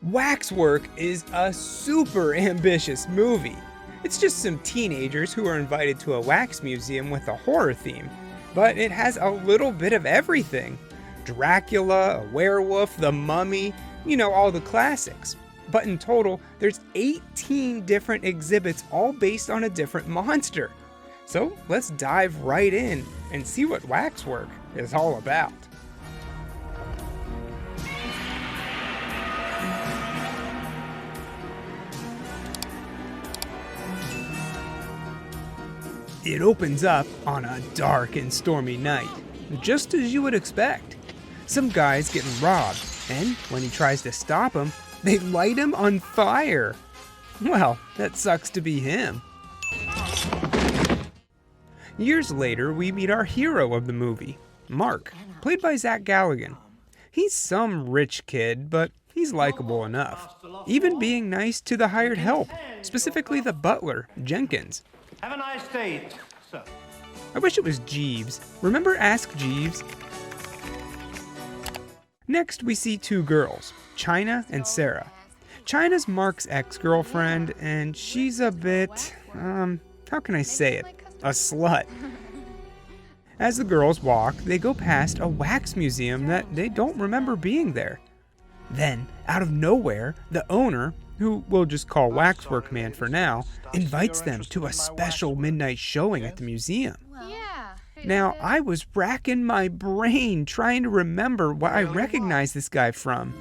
Waxwork is a super ambitious movie. It's just some teenagers who are invited to a wax museum with a horror theme, but it has a little bit of everything. Dracula, a werewolf, the mummy, all the classics. But in total, there's 18 different exhibits all based on a different monster. So let's dive right in and see what Waxwork is all about. It opens up on a dark and stormy night, just as you would expect. Some guy's getting robbed, and when he tries to stop him, they light him on fire. Well, that sucks to be him. Years later, we meet our hero of the movie, Mark, played by Zach Galligan. He's some rich kid, but he's likable enough, even being nice to the hired help, specifically the butler, Jenkins. Have a nice day, sir. I wish it was Jeeves. Remember Ask Jeeves? Next, we see two girls, China and Sarah. China's Mark's ex-girlfriend, and she's a bit, how can I say it? A slut. As the girls walk, they go past a wax museum that they don't remember being there. Then, out of nowhere, the owner, who we'll just call Waxwork Man for now, invites them to a special midnight showing at the museum. Now, I was racking my brain trying to remember what I recognize this guy from.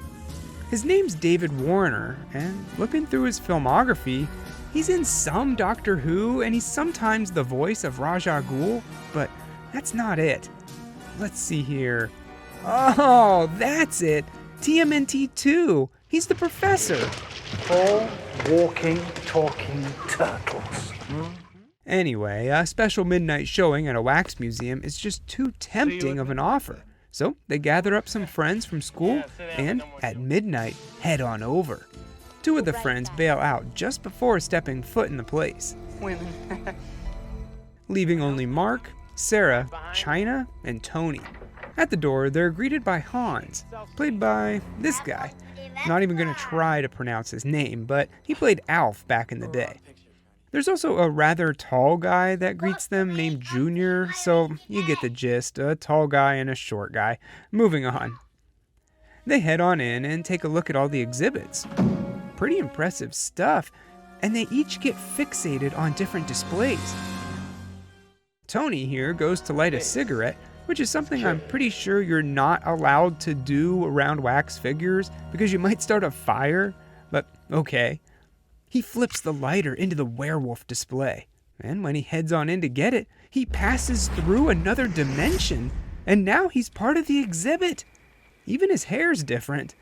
His name's David Warner, and looking through his filmography, he's in some Doctor Who, and he's sometimes the voice of Ra's al Ghul, but that's not it. Let's see here. Oh, that's it! TMNT 2! He's the professor! 4 walking, talking turtles. Anyway, a special midnight showing at a wax museum is just too tempting of an offer. So they gather up some friends from school and, at midnight, head on over. 2 of the friends bail out just before stepping foot in the place. Women. Leaving only Mark, Sarah, China, and Tony. At the door, they're greeted by Hans, played by this guy. Not even going to try to pronounce his name, but he played Alf back in the day. There's also a rather tall guy that greets them named Junior, so you get the gist, a tall guy and a short guy. Moving on. They head on in and take a look at all the exhibits. Pretty impressive stuff, and they each get fixated on different displays. Tony here goes to light a cigarette, which is something I'm pretty sure you're not allowed to do around wax figures because you might start a fire, but okay. He flips the lighter into the werewolf display, and when he heads on in to get it, he passes through another dimension, and now he's part of the exhibit. Even his hair's different.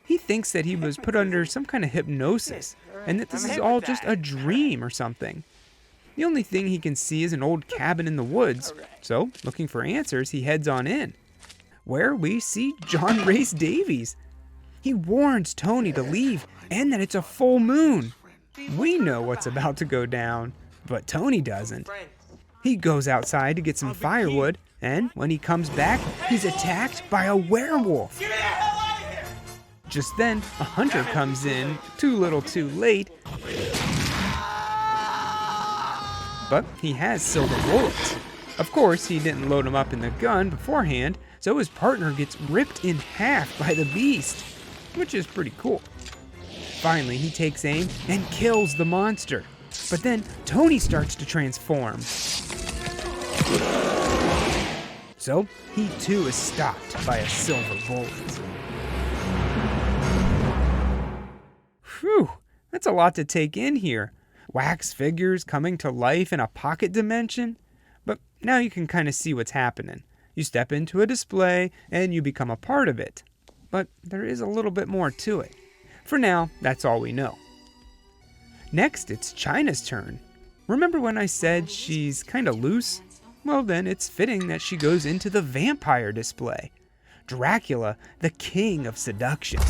He thinks that he was put under some kind of hypnosis, and that this is all just a dream or something. The only thing he can see is an old cabin in the woods, so looking for answers, he heads on in, where we see John Rhys Davies. He warns Tony to leave and that it's a full moon. We know what's about to go down, but Tony doesn't. He goes outside to get some firewood, and when he comes back, he's attacked by a werewolf. Just then, a hunter comes in, too little too late, but he has silver bullets. Of course, he didn't load them up in the gun beforehand, so his partner gets ripped in half by the beast, which is pretty cool. Finally, he takes aim and kills the monster. But then Tony starts to transform. So he too is stopped by a silver bullet. Whew, that's a lot to take in here. Wax figures coming to life in a pocket dimension. But now you can kind of see what's happening. You step into a display and you become a part of it. But there is a little bit more to it. For now, that's all we know. Next, it's China's turn. Remember when I said she's kind of loose? Well, then it's fitting that she goes into the vampire display. Dracula, the king of seduction.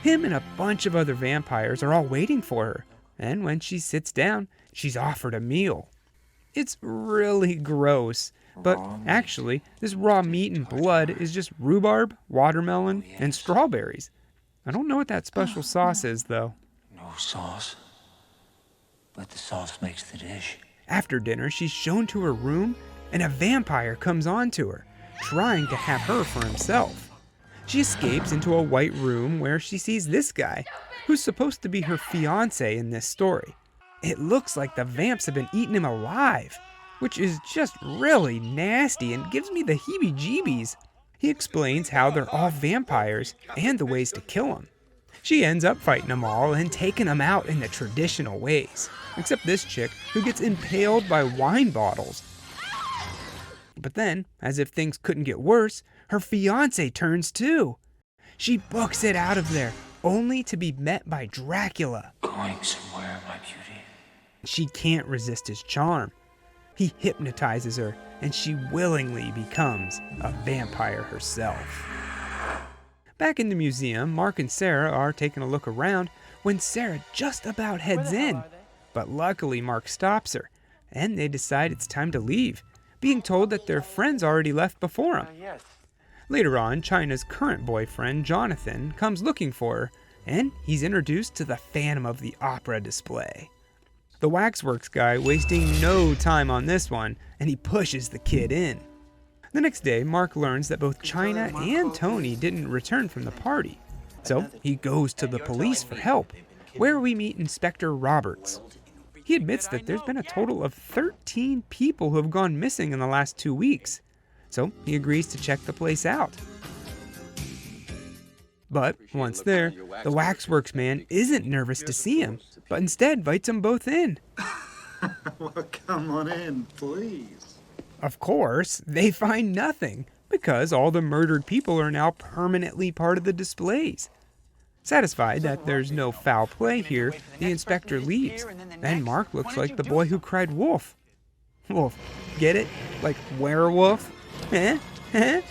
Him and a bunch of other vampires are all waiting for her, and when she sits down, she's offered a meal. It's really gross, But actually, this raw meat and blood is just rhubarb, watermelon, and strawberries. I don't know what that special sauce is, though. No sauce, but the sauce makes the dish. After dinner, she's shown to her room, and a vampire comes on to her, trying to have her for himself. She escapes into a white room where she sees this guy, who's supposed to be her fiancé in this story. It looks like the vamps have been eating him alive, which is just really nasty and gives me the heebie-jeebies. He explains how they're all vampires and the ways to kill them. She ends up fighting them all and taking them out in the traditional ways, except this chick who gets impaled by wine bottles. But then, as if things couldn't get worse, her fiancé turns too. She books it out of there, only to be met by Dracula. Going somewhere, my beauty. She can't resist his charm. He hypnotizes her, and she willingly becomes a vampire herself. Back in the museum, Mark and Sarah are taking a look around when Sarah just about heads in. But luckily, Mark stops her, and they decide it's time to leave, being told that their friends already left before them. Later on, China's current boyfriend, Jonathan, comes looking for her, and he's introduced to the Phantom of the Opera display. The Waxworks guy wasting no time on this one, and he pushes the kid in. The next day, Mark learns that both China and Tony didn't return from the party. So he goes to the police for help, where we meet Inspector Roberts. He admits that there's been a total of 13 people who have gone missing in the last 2 weeks. So he agrees to check the place out. But once there, the Waxworks man isn't nervous to see him, but instead invites them both in. Well, come on in, please. Of course, they find nothing, because all the murdered people are now permanently part of the displays. Satisfied that there's no foul play here, the inspector leaves, and Mark looks like the boy who cried wolf. Wolf, get it? Like werewolf? Eh? Eh?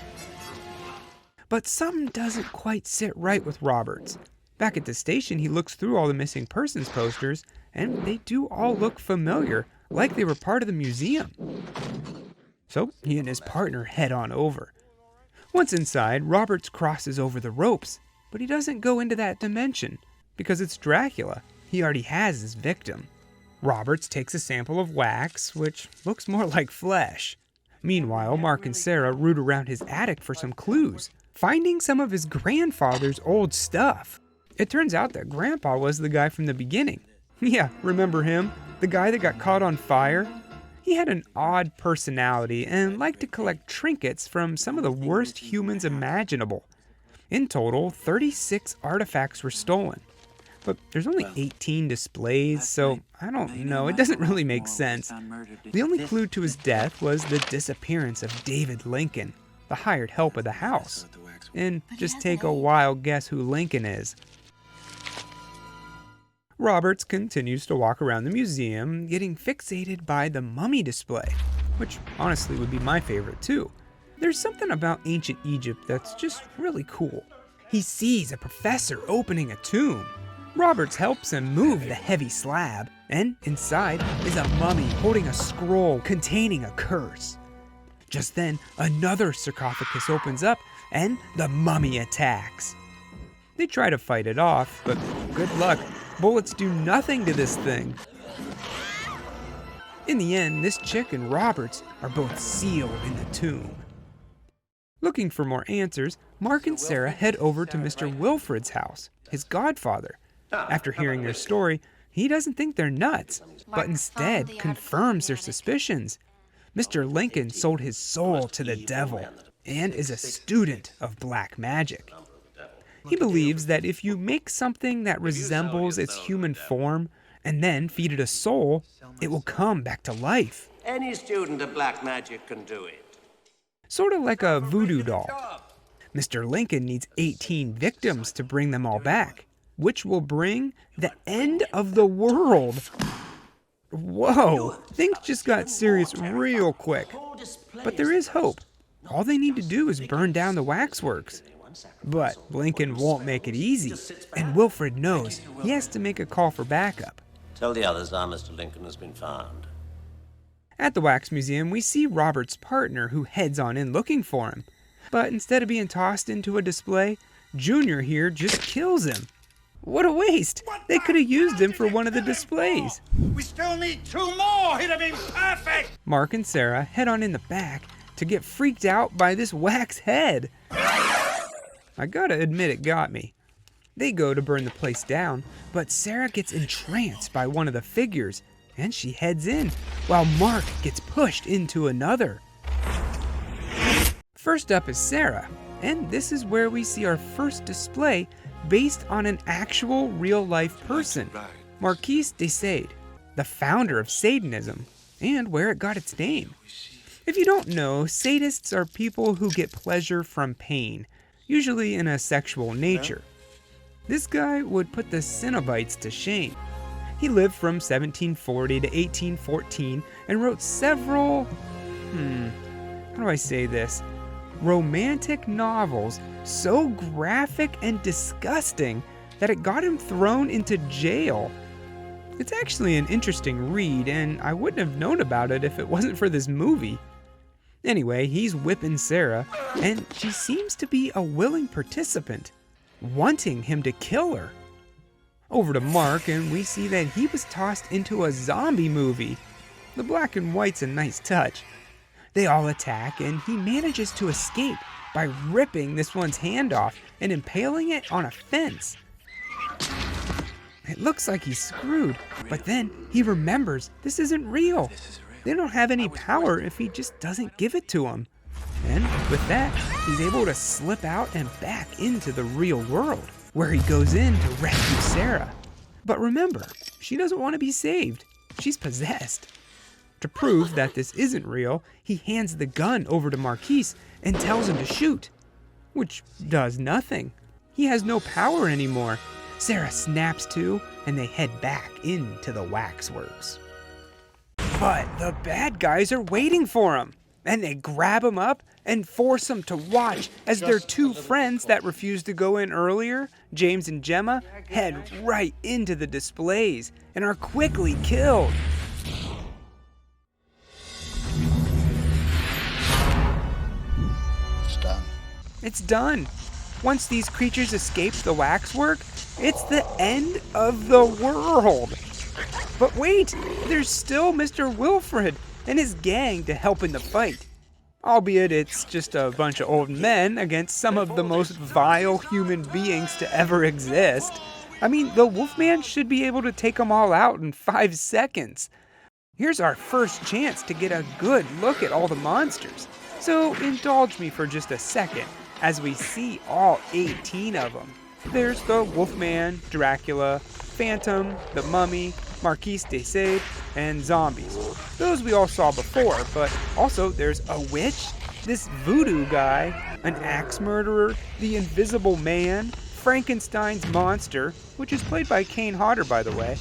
But something doesn't quite sit right with Roberts. Back at the station, he looks through all the missing persons posters, and they do all look familiar, like they were part of the museum. So he and his partner head on over. Once inside, Roberts crosses over the ropes, but he doesn't go into that dimension, because it's Dracula. He already has his victim. Roberts takes a sample of wax, which looks more like flesh. Meanwhile, Mark and Sarah root around his attic for some clues, finding some of his grandfather's old stuff. It turns out that Grandpa was the guy from the beginning. Yeah, remember him? The guy that got caught on fire? He had an odd personality and liked to collect trinkets from some of the worst humans imaginable. In total, 36 artifacts were stolen. But there's only 18 displays, so I don't know, it doesn't really make sense. The only clue to his death was the disappearance of David Lincoln, the hired help of the house. And just take a wild guess who Lincoln is. Roberts continues to walk around the museum, getting fixated by the mummy display, which honestly would be my favorite too. There's something about ancient Egypt that's just really cool. He sees a professor opening a tomb. Roberts helps him move the heavy slab, and inside is a mummy holding a scroll containing a curse. Just then, another sarcophagus opens up, and the mummy attacks. They try to fight it off, but good luck. Bullets do nothing to this thing. In the end, this chick and Roberts are both sealed in the tomb. Looking for more answers, Mark and Sarah head over to Mr. Wilfred's house, his godfather. After hearing their story, he doesn't think they're nuts, but instead confirms their suspicions. Mr. Lincoln sold his soul to the devil and is a student of black magic. He believes that if you make something that resembles its human form and then feed it a soul, it will come back to life. Any student of black magic can do it. Sort of like a voodoo doll. Mr. Lincoln needs 18 victims to bring them all back, which will bring the end of the world. Whoa, things just got serious real quick. But there is hope. All they need to do is burn down the Waxworks. But Lincoln won't make it easy, and Wilfred knows he has to make a call for backup. Tell the others our Mr. Lincoln has been found. At the Wax Museum, we see Robert's partner who heads on in looking for him. But instead of being tossed into a display, Junior here just kills him. What a waste! They could have used him for one of the displays. We still need 2 more. It'd have been perfect. Mark and Sarah head on in the back to get freaked out by this wax head. I gotta admit it got me. They go to burn the place down, but Sarah gets entranced by one of the figures, and she heads in, while Mark gets pushed into another. First up is Sarah, and this is where we see our first display based on an actual real-life person, Marquise de Sade, the founder of Satanism, and where it got its name. If you don't know, sadists are people who get pleasure from pain, usually in a sexual nature. This guy would put the Cenobites to shame. He lived from 1740 to 1814 and wrote several, how do I say this? Romantic novels so graphic and disgusting that it got him thrown into jail. It's actually an interesting read, and I wouldn't have known about it if it wasn't for this movie. Anyway, he's whipping Sarah, and she seems to be a willing participant, wanting him to kill her. Over to Mark, and we see that he was tossed into a zombie movie. The black and white's a nice touch. They all attack, and he manages to escape by ripping this one's hand off and impaling it on a fence. It looks like he's screwed, but then he remembers this isn't real. They don't have any power if he just doesn't give it to them. And with that, he's able to slip out and back into the real world, where he goes in to rescue Sarah. But remember, she doesn't want to be saved. She's possessed. To prove that this isn't real, he hands the gun over to Marquise and tells him to shoot, which does nothing. He has no power anymore. Sarah snaps to, and they head back into the Waxworks. But the bad guys are waiting for him, and they grab him up and force him to watch as their 2 friends that refused to go in earlier, James and Gemma, head right into the displays and are quickly killed. It's done. Once these creatures escape the Waxwork, it's the end of the world. But wait, there's still Mr. Wilfred and his gang to help in the fight. Albeit it's just a bunch of old men against some of the most vile human beings to ever exist. I mean, the Wolfman should be able to take them all out in 5 seconds. Here's our first chance to get a good look at all the monsters. So indulge me for just a second as we see all 18 of them. There's the Wolfman, Dracula, Phantom, the Mummy, Marquise de Sade, and zombies. Those we all saw before, but also there's a witch, this voodoo guy, an axe murderer, the Invisible Man, Frankenstein's monster, which is played by Kane Hodder, by the way,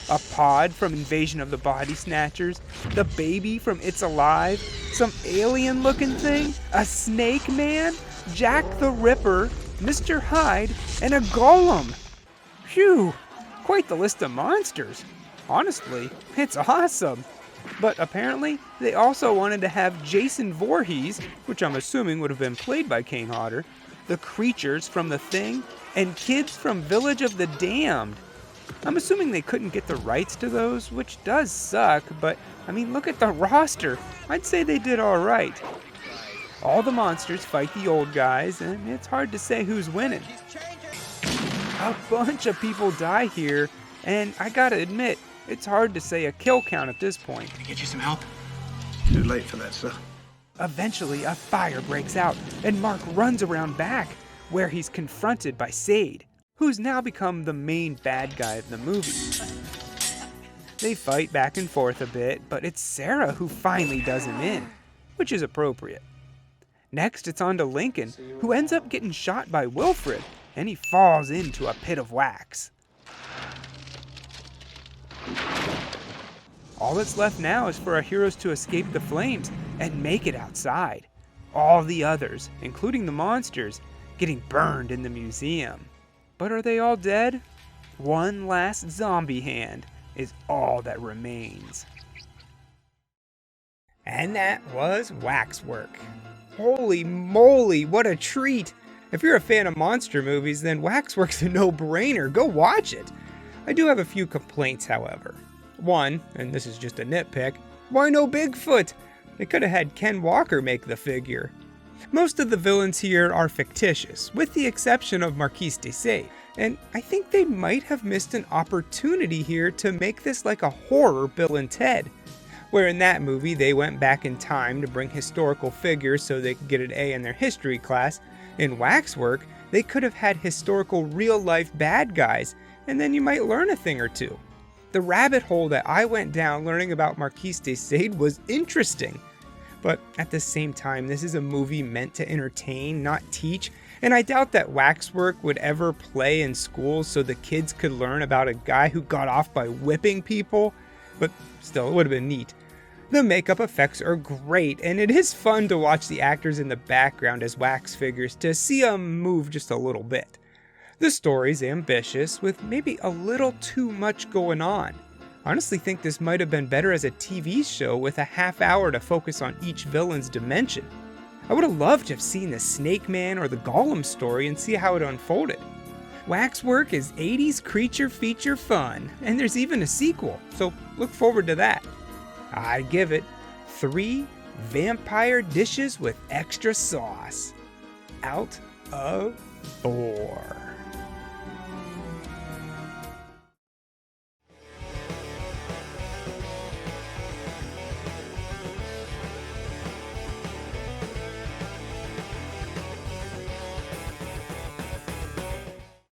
a pod from Invasion of the Body Snatchers, the baby from It's Alive, some alien-looking thing, a snake man, Jack the Ripper, Mr. Hyde, and a golem. Phew, quite the list of monsters. Honestly, it's awesome. But apparently, they also wanted to have Jason Voorhees, which I'm assuming would have been played by Kane Hodder, the creatures from The Thing, and kids from Village of the Damned. I'm assuming they couldn't get the rights to those, which does suck, but I mean, look at the roster. I'd say they did all right. All the monsters fight the old guys, and it's hard to say who's winning. A bunch of people die here, and I gotta admit, it's hard to say a kill count at this point. Can I get you some help? Too late for that, sir. Eventually, a fire breaks out, and Mark runs around back, where he's confronted by Sade, who's now become the main bad guy of the movie. They fight back and forth a bit, but it's Sarah who finally does him in, which is appropriate. Next, it's on to Lincoln, who ends up getting shot by Wilfred, and he falls into a pit of wax. All that's left now is for our heroes to escape the flames and make it outside. All the others, including the monsters, getting burned in the museum. But are they all dead? One last zombie hand is all that remains. And that was Waxwork. Holy moly, what a treat! If you're a fan of monster movies, then Waxwork's a no-brainer. Go watch it! I do have a few complaints, however. One, and this is just a nitpick, why no Bigfoot? They could have had Ken Walker make the figure. Most of the villains here are fictitious, with the exception of Marquis de Sade, and I think they might have missed an opportunity here to make this like a horror Bill and Ted, where in that movie they went back in time to bring historical figures so they could get an A in their history class. In Waxwork, they could have had historical real-life bad guys, and then you might learn a thing or two. The rabbit hole that I went down learning about Marquis de Sade was interesting. But at the same time, this is a movie meant to entertain, not teach, and I doubt that Waxwork would ever play in schools so the kids could learn about a guy who got off by whipping people, but still, it would have been neat. The makeup effects are great, and it is fun to watch the actors in the background as wax figures to see them move just a little bit. The story's ambitious, with maybe a little too much going on. I honestly think this might have been better as a TV show with a half hour to focus on each villain's dimension. I would have loved to have seen the Snake Man or the Golem story and see how it unfolded. Waxwork is 80s creature feature fun, and there's even a sequel, so look forward to that. I'd give it 3 vampire dishes with extra sauce. Out of 4.